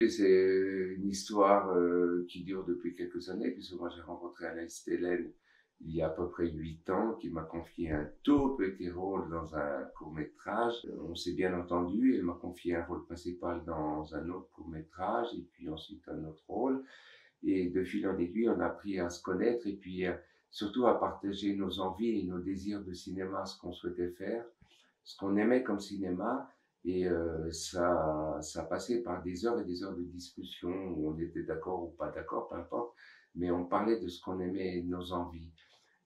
C'est une histoire qui dure depuis quelques années, puisque moi j'ai rencontré Anaïs Tellen il y a à peu près 8 ans, qui m'a confié un tout petit rôle dans un court-métrage. On s'est bien entendu, elle m'a confié un rôle principal dans un autre court-métrage, et puis ensuite un autre rôle. Et de fil en aiguille, on a appris à se connaître, et puis surtout à partager nos envies et nos désirs de cinéma, ce qu'on souhaitait faire, ce qu'on aimait comme cinéma. Et ça passait par des heures et des heures de discussion où on était d'accord ou pas d'accord, peu importe, mais on parlait de ce qu'on aimait et de nos envies.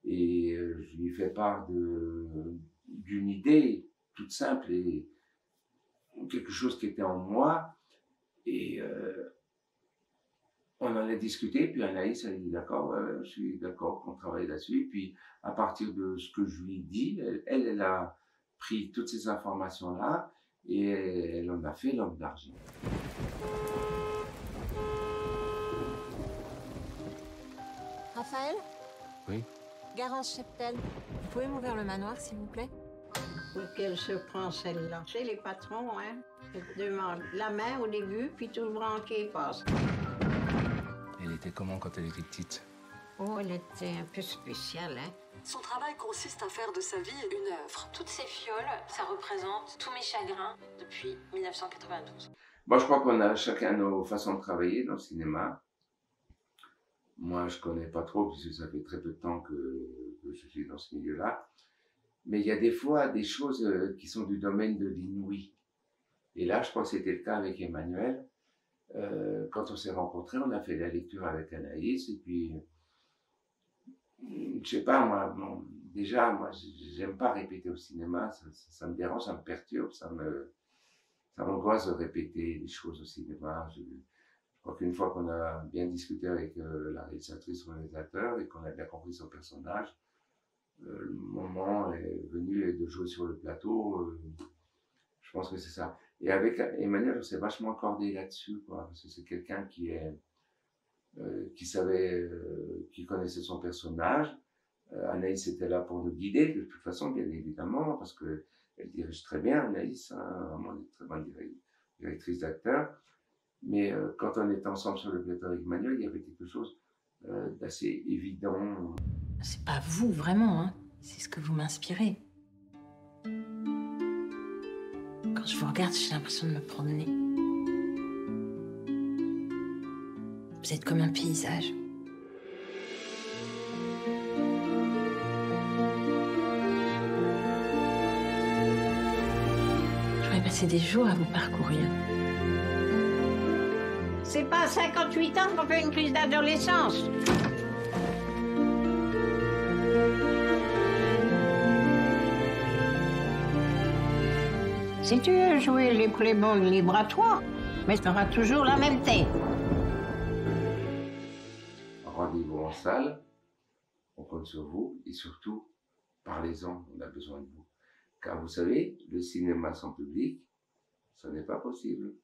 Et je lui fais part d'une idée toute simple et quelque chose qui était en moi. Et on en a discuté, puis Anaïs a dit d'accord, ouais, je suis d'accord qu'on travaille là-dessus. Puis à partir de ce que je lui ai dit, elle a pris toutes ces informations-là et elle en a fait l'homme d'argent. Raphaël? Oui. Garance Cheptel. Vous pouvez m'ouvrir le manoir, s'il vous plaît? Pour qu'elle se prend celle-là. Chez les patrons, hein, ils demandent la main au début, puis tout le branquet passe. Elle était comment quand elle était petite? Oh, elle était un peu spéciale, hein. Son travail consiste à faire de sa vie une œuvre. Toutes ces fioles, ça représente tous mes chagrins depuis 1992. Bon, je crois qu'on a chacun nos façons de travailler dans le cinéma. Moi, je connais pas trop, puisque ça fait très peu de temps que je suis dans ce milieu-là. Mais il y a des fois des choses qui sont du domaine de l'inouï. Et là, je crois que c'était le cas avec Emmanuel. Quand on s'est rencontrés, on a fait la lecture avec Anaïs, et puis, je sais pas, moi, bon, déjà, moi, j'aime pas répéter au cinéma, ça me dérange, ça me perturbe, ça m'angoisse de répéter les choses au cinéma. Je crois qu'une fois qu'on a bien discuté avec la réalisatrice ou le réalisateur et qu'on a bien compris son personnage, le moment est venu de jouer sur le plateau. Je pense que c'est ça. Et avec Emmanuel, on s'est vachement accordé là-dessus, quoi, parce que c'est quelqu'un qui savait, qui connaissait son personnage. Anaïs était là pour nous guider, de toute façon, bien évidemment, parce que elle dirige très bien, Anaïs, hein, vraiment une très bonne directrice d'acteur. Mais quand on était ensemble sur le plateau avec Emmanuel, il y avait quelque chose d'assez évident. C'est pas vous, vraiment, hein. C'est ce que vous m'inspirez. Quand je vous regarde, j'ai l'impression de me promener. Vous êtes comme un paysage. Je pourrais passer des jours à vous parcourir. C'est pas à 58 ans qu'on fait une crise d'adolescence. Si tu veux jouer les playboys libres à toi, mais tu auras toujours la même tête. Rendez-vous en salle, on compte sur vous et surtout, parlez-en, on a besoin de vous. Car vous savez, le cinéma sans public, ce n'est pas possible.